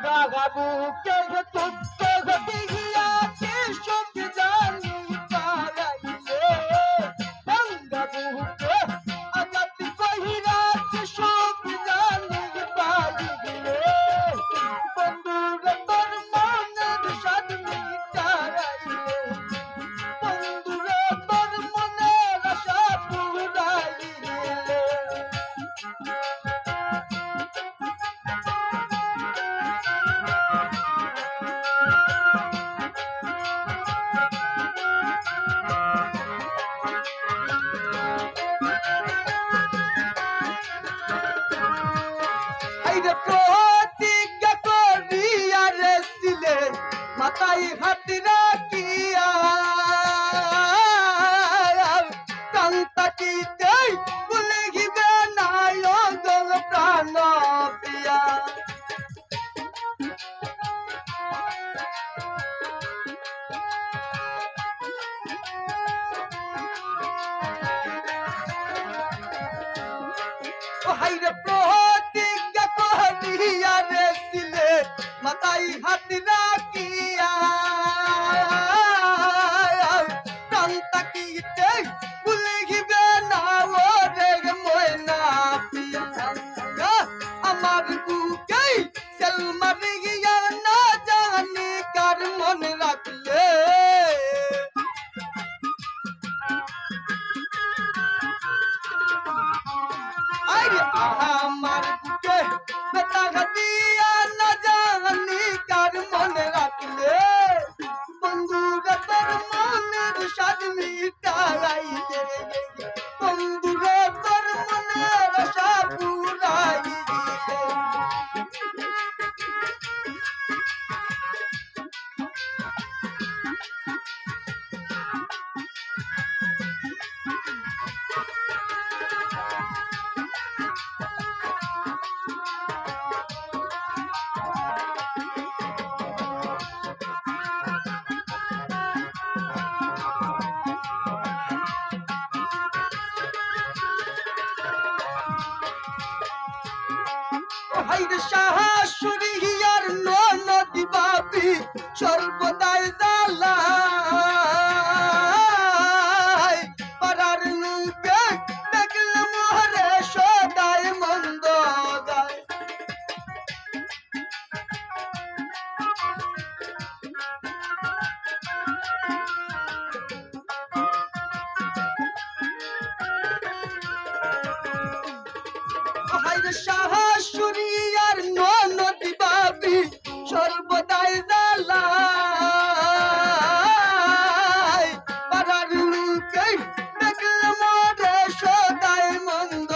গাগাবুকে তুত্ত গতি গিয়া কি সব জানি পারাইলে গাগাবুকে আগাতি কহিরা কি সব জানি পাইলে বন্ধুরা তোর মনের সাদ মিটাইলে বন্ধুরা তোর মনের আশা পুরাইলে প্রতিজ্ঞা করিয়া রেছিলে মাথায় হাত রাখিয়া কান্তাটিতে ভুলে গিবে না গল প্রাণ প্রিয়া ও হাইরে প্রতিজ্ঞা করিয়া রেছিলে মাথায় হাত রাখিয়া কান্তাটিতে ভুলে গিবে না রে ময়না প্রিয়া আমার বুকে সেল মারি গিয়া না জানি কার মন রাখলে আরে আমার বুকে বেতা দিয়া না জানি কার মনে রাখলে বন্ধুরা তোর মনের সাদ মিটাইলে বন্ধুরা তোর মনের আশা পুরাইলে হাইরে শাশুড়ি আর ননদ বাপি সর্বদাই জ্বালায় পাড়ার লোকে দেখলে মোহরে সদাই মন্দ গায় হাইরে শাশুড়ি আর ননদ বাপি সর্বদাই জ্বালায় পাড়ার লোকে দেখলে মোরে সদাই মন্দ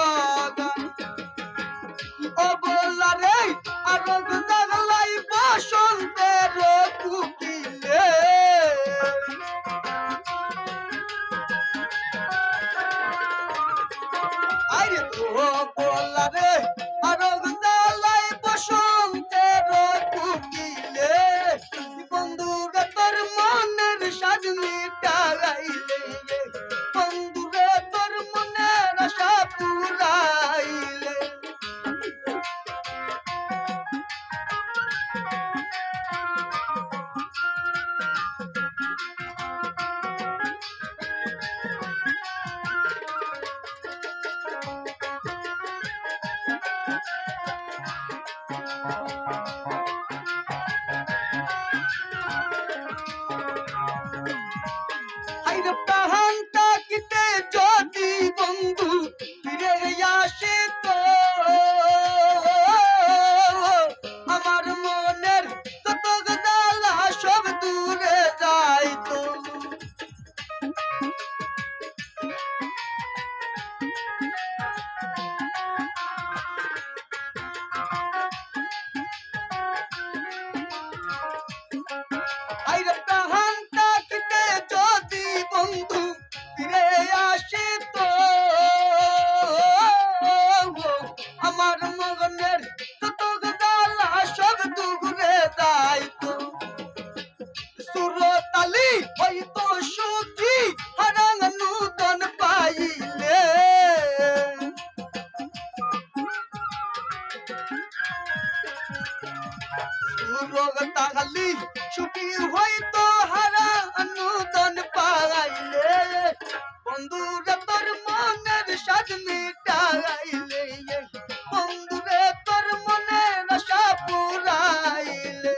অবলা রে আর জাগলাই বসন্তের কুকিলে আরে তো বলা রে আর জালাই বসন্তের কুকিলে বন্ধুরা তোর মনের সাজ মিটাইলে বন্ধুরা তোর মনের আশা পুরাইলে হাইরে প্রাণ তাকিতে যদি বন্ধু ফিরে আসে তো আমার মনের কত জ্বালা সব দূরে যাইতো সুরগ তাহালি সুখী হইতো হারা অনুদান পাইলে বন্ধুরে তোর মনের স্বাদ মিটাইলে বন্ধুরে তোর মনের আশা পুরাইলে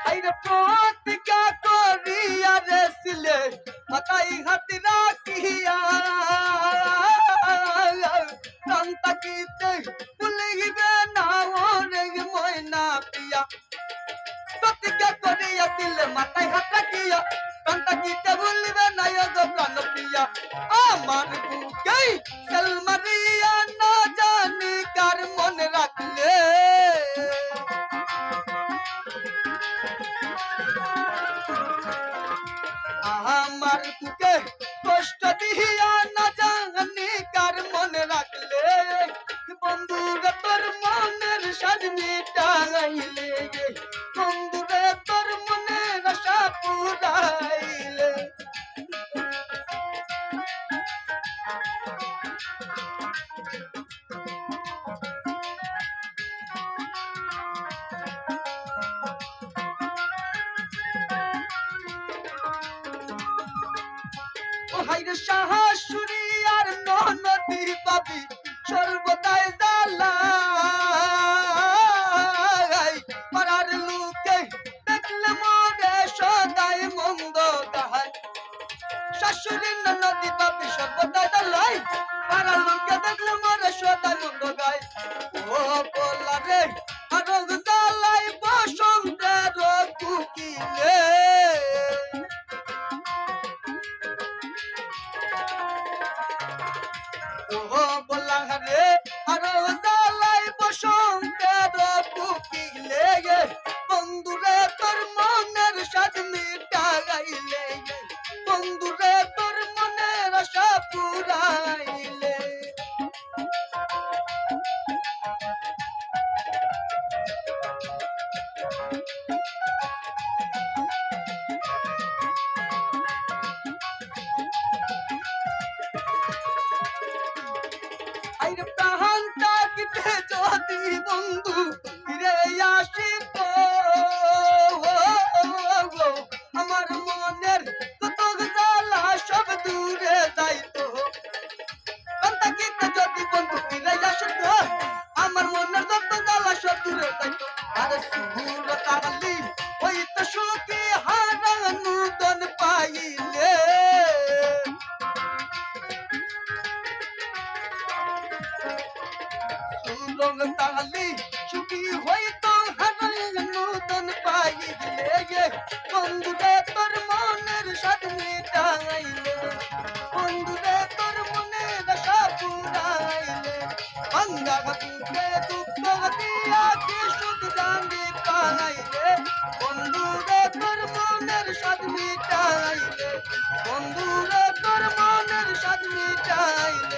আইরে প্রতিজ্ঞা করিয়া রে সিলে মাথায় হাত রাখিয়া প্রাণ তাকিতে ভুলিবে না ওরে ময়না পিয়া প্রতিজ্ঞা করিয়া সিলে মাথায় হাত রাখিয়া প্রাণ তাকিতে ভুলিবে না গো প্রাণ প্রিয়া আমার বুকে সেল মারিয়া না জানি কার মনে রাখলে আমার বুকে কষ্ট দিয়া না জানি কার মনে রাখলে বন্ধুরে তোর মনের স্বাদ মিটাইলে বন্ধুরে তোর মনের আশা পুরাইলে ও হাইরে শাশুড়ি আর ননদি পাবি সর্বদাই জ্বালাই পাড়ার লোকে দেখলে মরে সদাই মন্দ গায় শাশুড়ি ননদি পাবি সর্বদাই জ্বালাই পাড়ার লোকে দেখলে মরে সদাই মন্দ গায় ও বলা রে আরো জ্বালাই বসন্তের কুকিলে ও বলা রে আরো জ্বালাই বসন্তের কুকিলে বন্ধুরে তোর মনের স্বাদ মিটাইলে বন্ধুরে তোর মনের আশা পুরাইলে আইরে প্রাণ তাকিতে যদি বন্ধু ফিরে আসিত আমার মনের কত জ্বালা সব দূরে যাইতো প্রাণ তাকিতে যদি বন্ধু ফিরে আসিত আমার মনের যত জ্বালা সব দূরে যাইতো আরে সুর তালি ওই তো সুখী হারা নূতন পাইলে সুরগ তালি সুখী হইতো হারায় নূতন পাইলে বন্ধুরে তোর মনের স্বাদ মিটাইলে বন্ধুরে তোর মনের আশা পুরাইলে ভাঙ্গা বুকে দুঃখ দিয়া কি সুখ জানি পাইলে বন্ধুরে তোর মনের স্বাদ মিটাইলে বন্ধুরে তোর মনের স্বাদ মিটাইলে